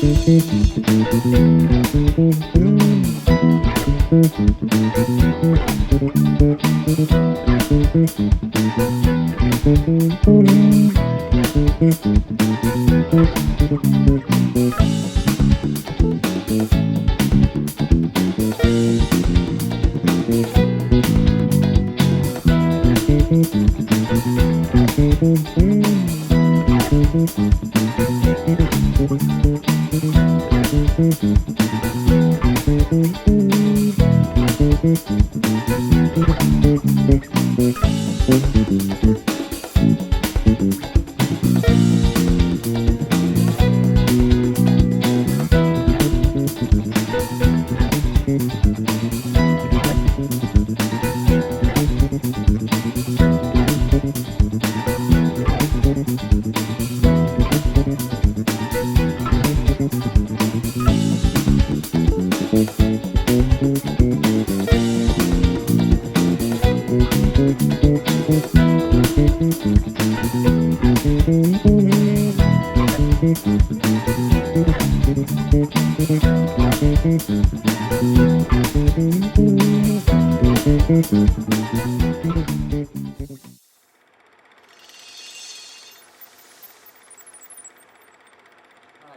Hi,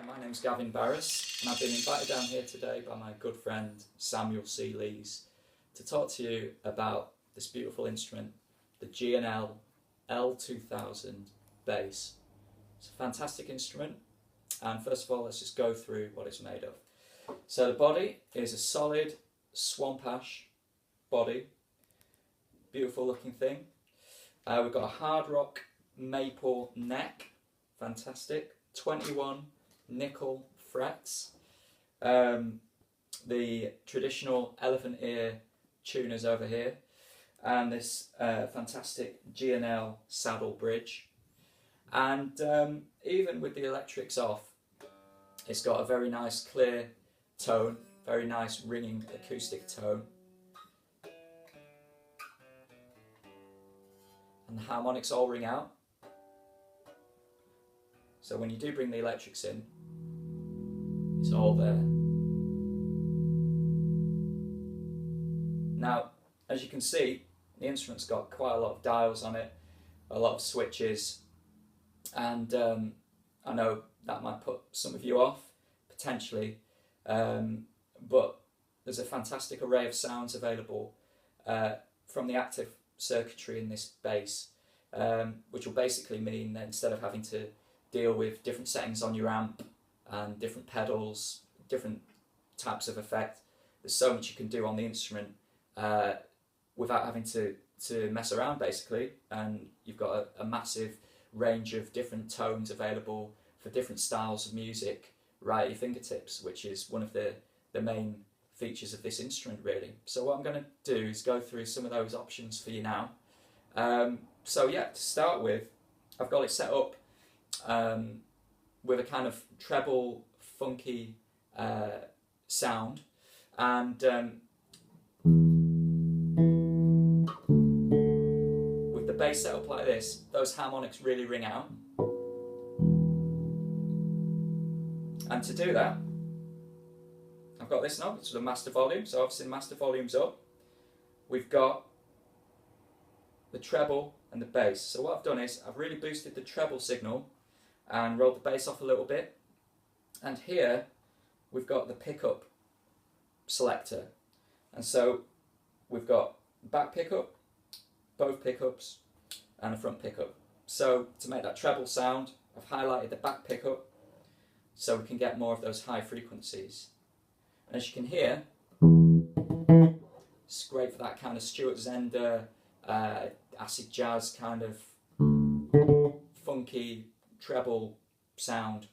my name's Gavin Barras, and I've been invited down here today by my good friend Samuel C. Lees to talk to you about this beautiful instrument, the G&L L2000 bass. It's a fantastic instrument, and first of all let's just go through what it's made of. So the body is a solid swamp ash body, beautiful looking thing. We've got a hard rock maple neck, fantastic, 21 nickel frets, the traditional elephant ear tuners over here, and this fantastic G&L saddle bridge. And even with the electrics off, it's got a very nice clear tone, very nice ringing acoustic tone, and the harmonics all ring out. So when you do bring the electrics in, it's all there. Now, as you can see, the instrument's got quite a lot of dials on it, a lot of switches, and I know that might put some of you off, potentially, but there's a fantastic array of sounds available from the active circuitry in this bass, which will basically mean that instead of having to deal with different settings on your amp and different pedals, different types of effect, there's so much you can do on the instrument without having to mess around basically, and you've got a massive range of different tones available for different styles of music right at your fingertips, which is one of the main features of this instrument really. So what I'm going to do is go through some of those options for you now. So yeah, to start with, I've got it set up with a kind of treble funky sound, and with the bass set up like this, those harmonics really ring out. And to do that, I've got this knob, it's the master volume, so obviously the master volume's up. We've got the treble and the bass. So what I've done is I've really boosted the treble signal and rolled the bass off a little bit. And here we've got the pickup selector. And so we've got back pickup, both pickups, and a front pickup. So to make that treble sound, I've highlighted the back pickup so we can get more of those high frequencies. And as you can hear, it's great for that kind of Stuart Zender, acid jazz kind of funky treble sound.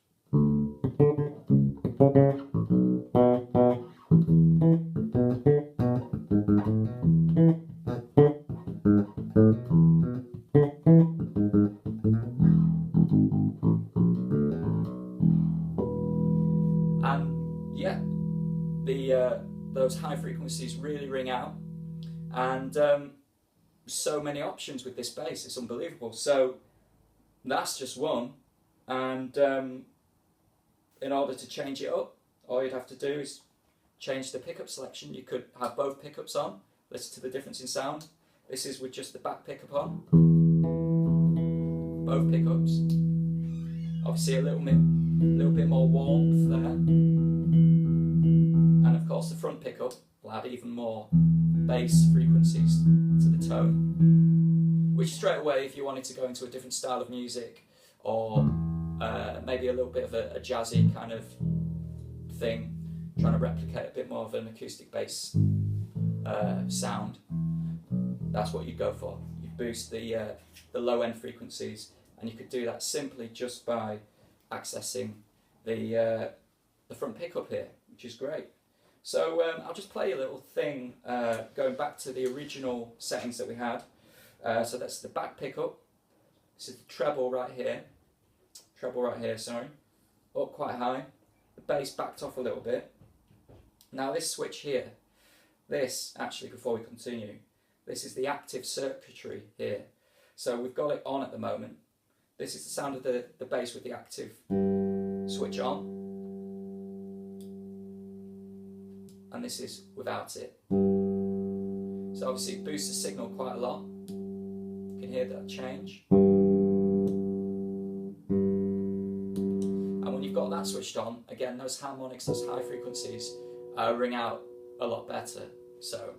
And yeah, those high frequencies really ring out, and so many options with this bass, it's unbelievable. So that's just one, and in order to change it up, all you'd have to do is change the pickup selection. You could have both pickups on, listen to the difference in sound. This is with just the back pickup on, both pickups. Obviously a little bit more warmth there. And of course the front pickup will add even more bass frequencies to the tone. Which straight away, if you wanted to go into a different style of music, or maybe a little bit of a jazzy kind of thing, trying to replicate a bit more of an acoustic bass sound, that's what you'd go for. You'd boost the low end frequencies, and you could do that simply just by accessing the front pickup here, which is great. So I'll just play a little thing going back to the original settings that we had. So that's the back pickup. This is the treble right here, sorry, up quite high. The bass backed off a little bit. Now this switch here, this actually, before we continue, this is the active circuitry here. So we've got it on at the moment. This is the sound of the bass with the active switch on. And this is without it. So obviously it boosts the signal quite a lot. You can hear that change. And when you've got that switched on, again, those harmonics, those high frequencies ring out a lot better. So.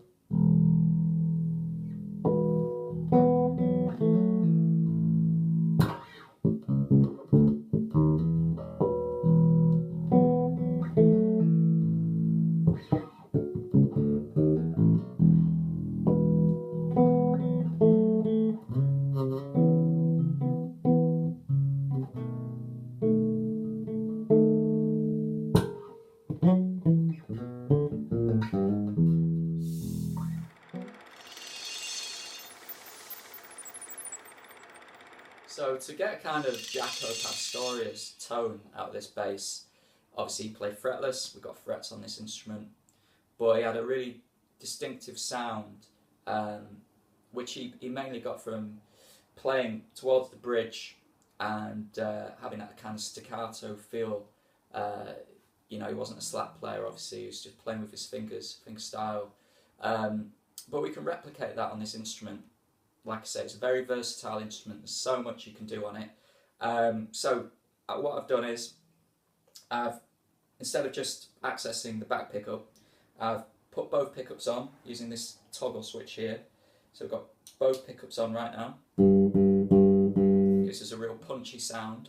So to get a kind of Jaco Pastorius tone out of this bass, obviously he played fretless, we've got frets on this instrument, but he had a really distinctive sound, which he mainly got from playing towards the bridge and having that kind of staccato feel. You know, he wasn't a slap player, obviously, he was just playing with his fingers, finger style. But we can replicate that on this instrument. Like I say, it's a very versatile instrument. There's so much you can do on it. So what I've done is, instead of just accessing the back pickup, I've put both pickups on using this toggle switch here. So we've got both pickups on right now. Gives us a real punchy sound.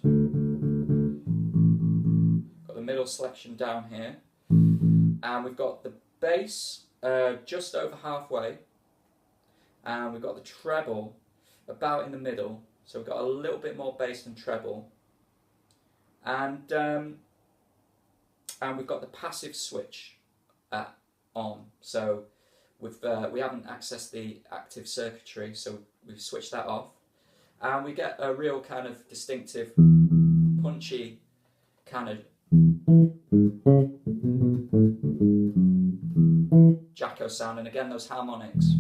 Got the middle selection down here. And we've got the bass just over halfway. And we've got the treble about in the middle, so we've got a little bit more bass than treble, and we've got the passive switch on. So we haven't accessed the active circuitry, so we've switched that off, and we get a real kind of distinctive, punchy kind of Jaco sound, and again those harmonics.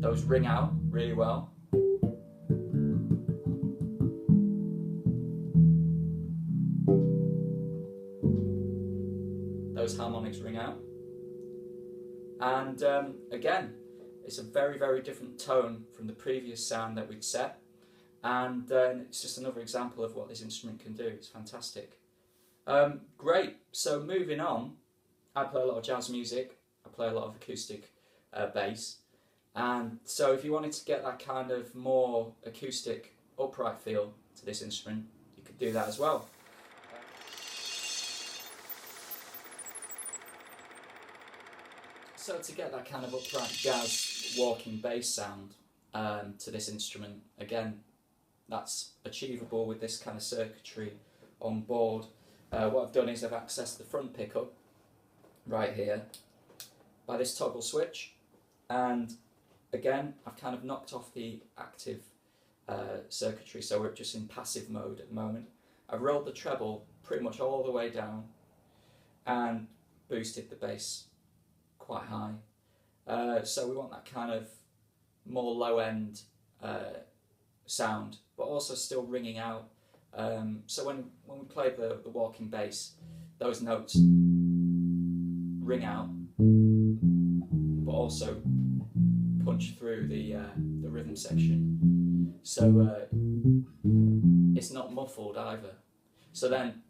Those ring out really well. Those harmonics ring out. And again, it's a very, very different tone from the previous sound that we'd set. And it's just another example of what this instrument can do. It's fantastic. Great. So moving on, I play a lot of jazz music. I play a lot of acoustic bass. And so if you wanted to get that kind of more acoustic, upright feel to this instrument, you could do that as well. So to get that kind of upright jazz walking bass sound to this instrument, again, that's achievable with this kind of circuitry on board. What I've done is I've accessed the front pickup right here by this toggle switch, and again, I've kind of knocked off the active circuitry, so we're just in passive mode at the moment. I've rolled the treble pretty much all the way down and boosted the bass quite high. So we want that kind of more low-end sound, but also still ringing out. So when we play the walking bass, those notes ring out, but also punch through the rhythm section. So it's not muffled either. So then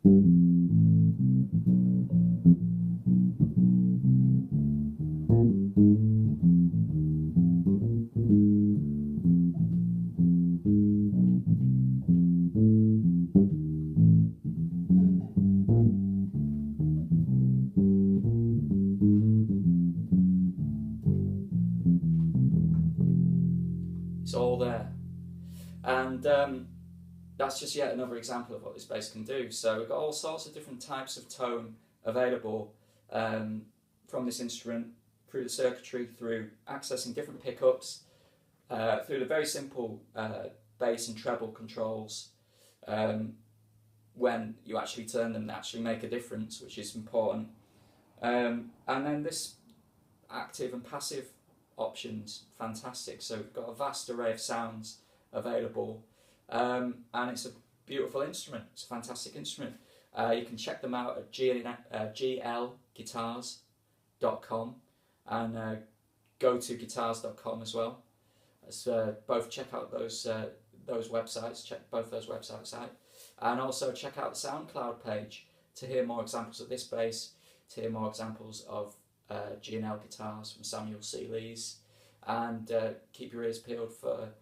it's all there. And that's just yet another example of what this bass can do. So we've got all sorts of different types of tone available from this instrument, through the circuitry, through accessing different pickups, through the very simple bass and treble controls. When you actually turn them, they actually make a difference, which is important. And then this active and passive options, fantastic. So we've got a vast array of sounds available, and it's a beautiful instrument. It's a fantastic instrument. You can check them out at glguitars.com and go to guitars.com as well. Both check out those websites. Check both those websites out, and also check out the SoundCloud page to hear more examples of this bass, to hear more examples of G&L guitars from Samuel C. Lees, and keep your ears peeled for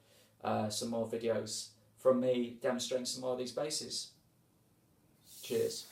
some more videos from me demonstrating some more of these basses. Cheers.